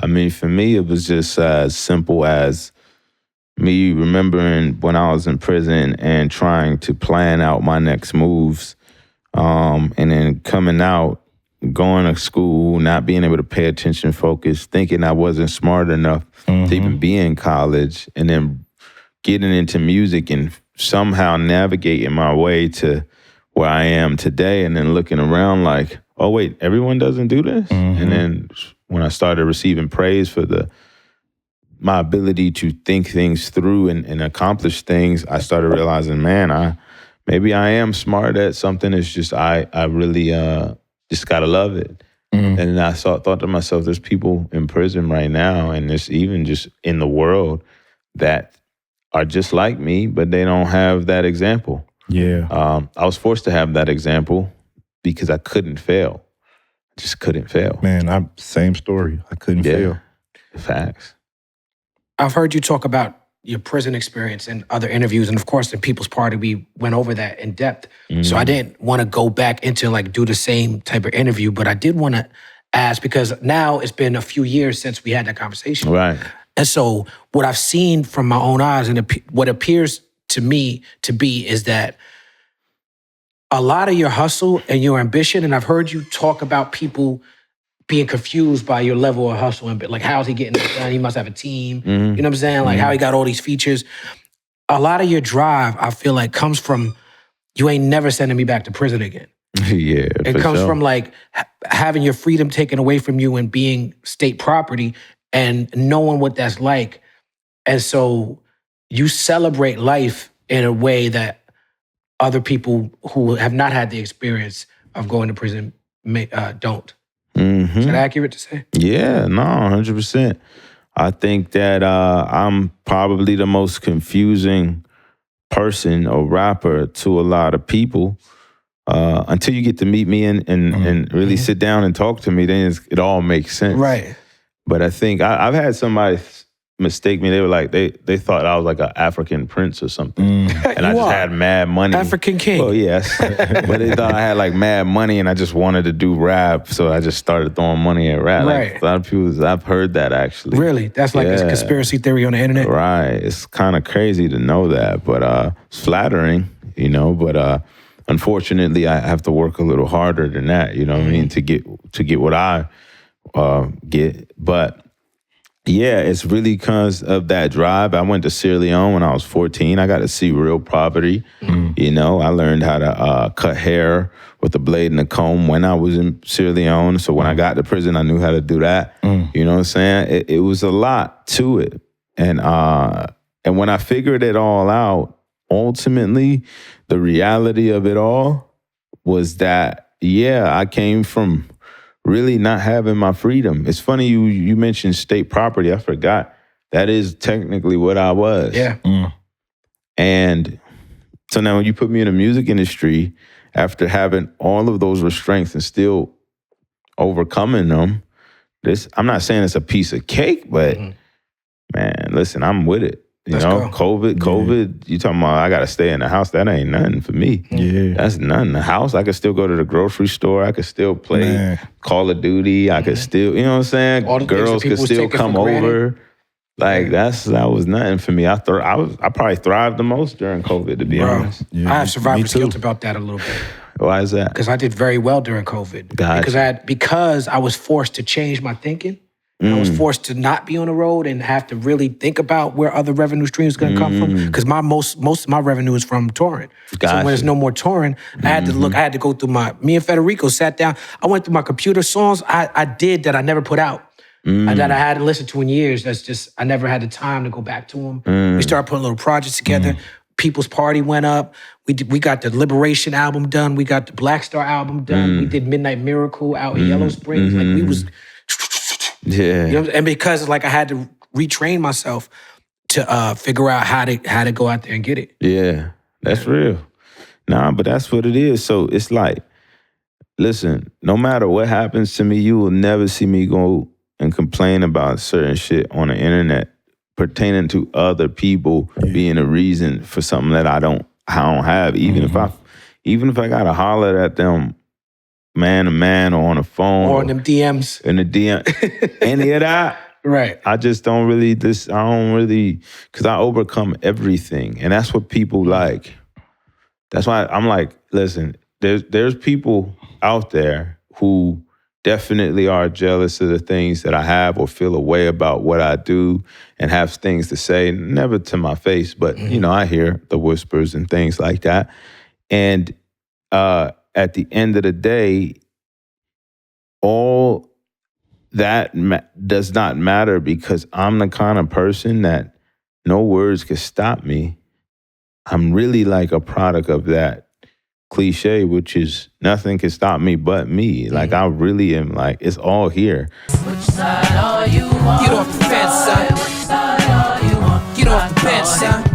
I mean, for me, it was just as simple as me remembering when I was in prison and trying to plan out my next moves, and then coming out, going to school, not being able to pay attention, focus, thinking I wasn't smart enough to even be in college, and then getting into music and somehow navigating my way to where I am today, and then looking around like, oh wait, everyone doesn't do this? And then when I started receiving praise for my ability to think things through and accomplish things, I started realizing, man, maybe I am smart at something. It's just I really just gotta love it. And then I thought to myself, there's people in prison right now, and there's even just in the world that are just like me, but they don't have that example. Yeah. I was forced to have that example because I couldn't fail. I just couldn't fail. Man, same story. I couldn't fail. Facts. I've heard you talk about your prison experience in other interviews, and of course in People's Party we went over that in depth. So I didn't want to go back into like do the same type of interview, but I did want to ask, because now it's been a few years since we had that conversation. Right. And so what I've seen from my own eyes and what appears to me to be is that a lot of your hustle and your ambition, and I've heard you talk about people being confused by your level of hustle and like, how's he getting it done? He must have a team. You know what I'm saying? Like how he got all these features. A lot of your drive, I feel like, comes from you ain't never sending me back to prison again. Yeah, It comes from like having your freedom taken away from you and being state property and knowing what that's like. And so you celebrate life in a way that other people who have not had the experience of going to prison don't. Is that accurate to say? Yeah, no, 100%. I think that I'm probably the most confusing person or rapper to a lot of people. Until you get to meet me and really sit down and talk to me, then it all makes sense. Right. But I think I've had somebody mistake me. They were like, they thought I was like an African prince or something. And I just had mad money. African king. Well, yes. But they thought I had like mad money and I just wanted to do rap. So I just started throwing money at rap. Right. Like, a lot of people, I've heard that actually. Really? That's like a conspiracy theory on the internet? Right. It's kind of crazy to know that. But it's flattering, you know. But unfortunately, I have to work a little harder than that, you know what I mean, to get what I get. But yeah, it's really because of that drive. I went to Sierra Leone when I was 14. I got to see real poverty. You know, I learned how to cut hair with a blade and a comb when I was in Sierra Leone. So when I got to prison, I knew how to do that. You know what I'm saying? It was a lot to it. And when I figured it all out, ultimately, the reality of it all was that, yeah, I came from really not having my freedom. It's funny you mentioned state property. I forgot. That is technically what I was. Yeah. And so now when you put me in the music industry, after having all of those restraints and still overcoming them, I'm not saying it's a piece of cake, but man, listen, I'm with it. You know, COVID, you talking about I got to stay in the house. That ain't nothing for me. Yeah. That's nothing. The house, I could still go to the grocery store. I could still play Call of Duty. I could still, you know what I'm saying? All the Girls could still come over. Like, that was nothing for me. I probably thrived the most during COVID, to be honest. Yeah, I have survivor's guilt about that a little bit. Why is that? Because I did very well during COVID. Gotcha. Because I was forced to change my thinking. I was forced to not be on the road and have to really think about where other revenue streams going to come from. Because most of my revenue is from touring. Gotcha. So when there's no more touring, I had to look. I had to go through me and Federico sat down. I went through my computer songs I did that I never put out. And that I hadn't listened to in years. That's just, I never had the time to go back to them. We started putting little projects together. People's Party went up. We got the Liberation album done. We got the Black Star album done. We did Midnight Miracle out in Yellow Springs. Like we was... Yeah. You know, and because like I had to retrain myself to figure out how to go out there and get it. Yeah, that's real. Nah, but that's what it is. So it's like, listen, no matter what happens to me, you will never see me go and complain about certain shit on the internet pertaining to other people being a reason for something that I don't have. Even if I gotta holler at them man to man or on a phone. Or in them DMs. In the DM. Any of that. Right. I just don't really, because I overcome everything. And that's what people like. That's why I'm like, listen, there's people out there who definitely are jealous of the things that I have or feel a way about what I do and have things to say, never to my face, but, I hear the whispers and things like that. And at the end of the day, all that does not matter because I'm the kind of person that no words can stop me. I'm really like a product of that cliche, which is nothing can stop me but me. Like I really am like, it's all here. Which side are you on? Get off the fence, son. Which side are you on? Get off the bench, son.